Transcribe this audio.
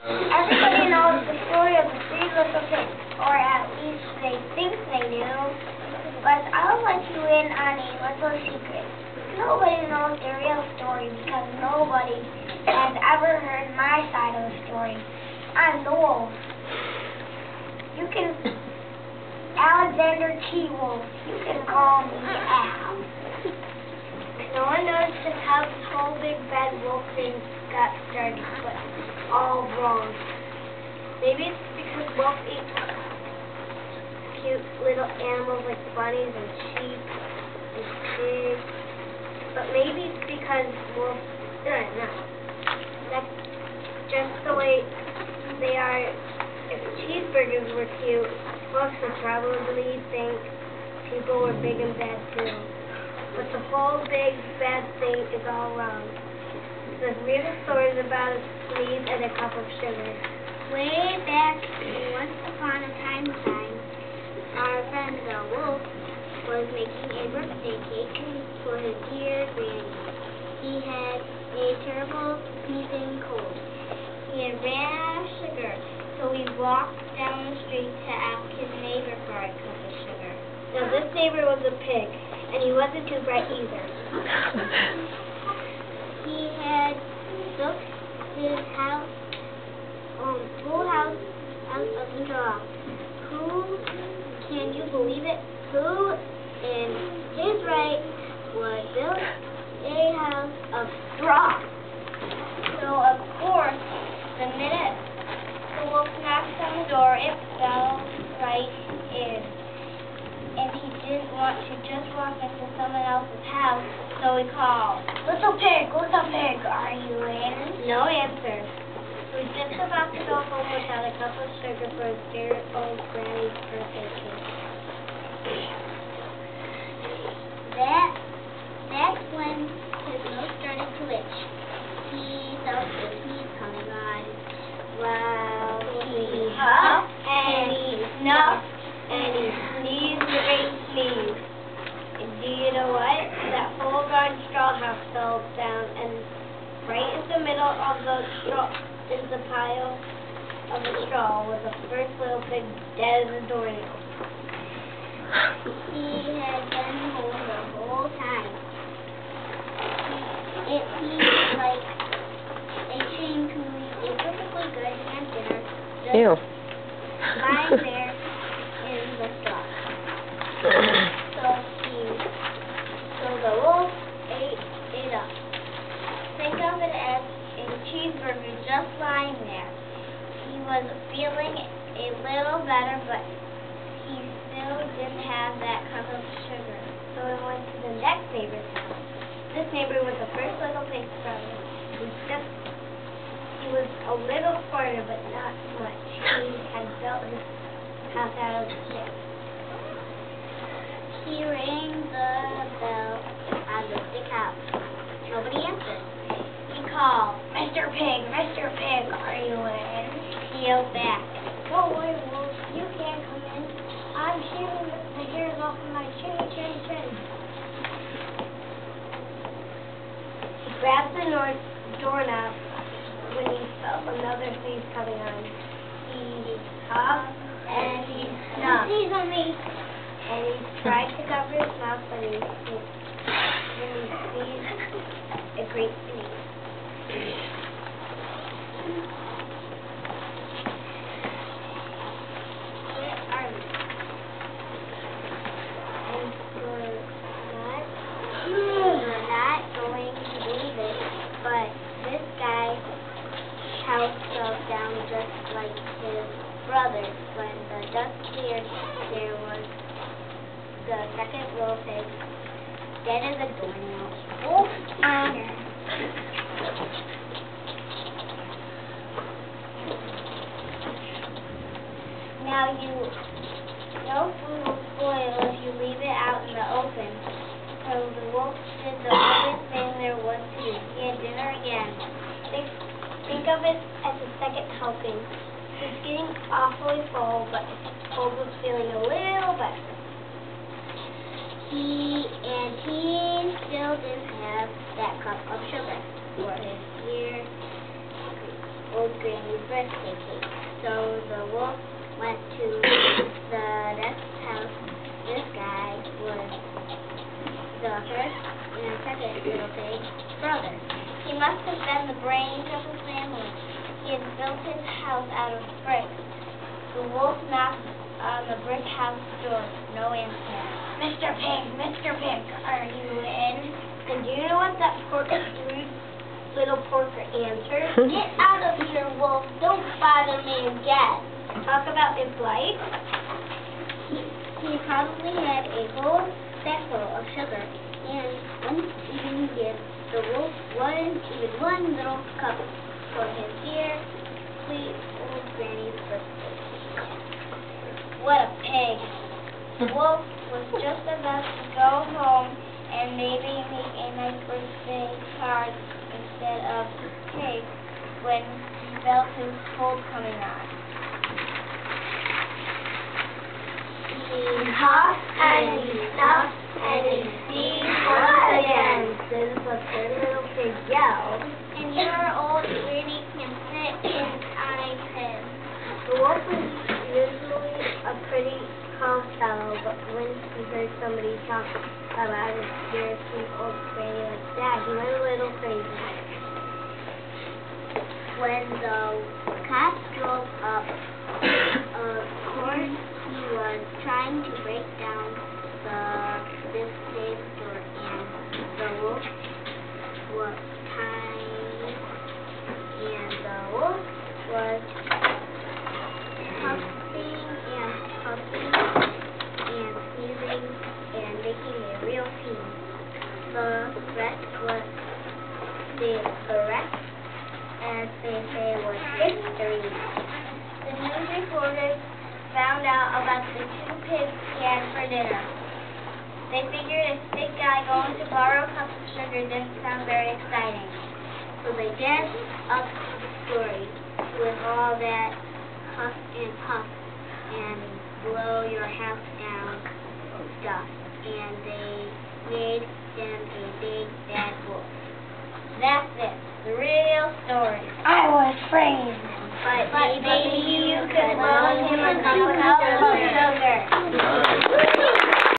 Everybody knows the story of the three little pigs, or at least they think they do. But I'll let you in on a little secret. Nobody knows the real story because nobody has ever heard my side of the story. I'm the wolf. You can, Alexander T. Wolf. You can call me Al. No one knows just how this whole big bad wolf thing got started, but it's all wrong. Maybe it's because wolves eat cute little animals like bunnies and sheep and pigs. But maybe it's because wolves, I don't know. That's just the way they are. If cheeseburgers were cute, wolves would probably think people were big and bad too. But the whole big bad thing is all wrong. The real story is about a sneeze and a cup of sugar. Way back, once upon a time, our friend the wolf was making a birthday cake for his dear granny. He had a terrible sneezing cold. He had ran out of sugar, so he walked down the street to ask his neighbor for a cup of sugar. Now this neighbor was a pig, and he wasn't too bright either. He had built his house, full house out of straw. Who, can you believe it? Who in his right would build a house of straw? So of course, the minute the wolf knocked on the door, it fell right in. And he didn't want to just walk into someone else's house, so he called, little pig, are you in? No answer. He was just about to go home without a cup of sugar for his dear old granny's birthday cake. That's when his nose started to itch. He felt the sneeze coming on. Wow, he huffed and he snuffed. And he sneezed a great sneeze. And do you know what? That whole darn straw house fell down, and right in the middle of the straw, in the pile of the straw, was the first little pig dead as a doornail. He had been home the whole time. It seemed like a shame to leave a perfectly good ham dinner just lying there in the straw. So the wolf ate it up. Think of it as a cheeseburger just lying there. He was feeling a little better, but he still didn't have that cup of sugar. So he went to the next neighbor's house. This neighbor was the first little pig's brother. He was a little smarter, but not much. He had built his house out of sticks. He rang the bell on the stick house. Nobody answered. He called, Mr. Pig, are you in? He yelled back, go away, wolf, you can't come in. I'm shaving the hairs off of my chin. He grabbed the doorknob when he felt another sneeze coming on. He huffed and he snuffed. Sneeze on me. And he tried to cover his mouth, but he sneezed a great sneeze. Where are we? And we're not going to believe it, but this guy's house fell down just like his brother's. When the dust cleared, there was the second little pig, dead as a doornail. Oh, now no food will spoil if you leave it out in the open. So the wolf did the only thing there was to do. He had dinner again. Think of it as a second helping. He's getting awfully full, but Gold was feeling a little better. He still didn't have that cup of sugar for his dear old granny's birthday cake. So the wolf went to the next house. This guy was the first and second little pig's brother. He must have been the brains of the family. He had built his house out of bricks. The wolf knocked on the brick house door. No answer. Mr. Pig, are you in? And do you know what that little porker answered? Get out of here, wolf. Don't bother me again. Talk about impolite. He probably had a whole sack full of sugar and wouldn't even give the wolf even one little cup for his dear, sweet old granny's birthday. What a pig. The wolf was just about to go home and maybe make a nice birthday card instead of cake when he felt his cold coming on. He hopped and he stopped and he seized once again. This is what the little pig yelled. And your old granny can sit in on a pin. The wolf was usually a pretty calm fellow, but when he heard somebody talk about his dear sweet old granny like that, he went a little crazy. When the cat drove up, of course he was trying to break down this pig's door, and the wolf was tiny, and the wolf was puffing and sneezing and making a real scene. The rest, as they say, was history. The news reporters found out about the two pigs he had for dinner. They figured a sick guy going to borrow a cup of sugar didn't sound very exciting. So they danced up the story with all that huff and puff and blow your house down stuff. And they made him a big bad wolf. That's it. The real story. I was framed. But maybe you could loan him a cup of sugar.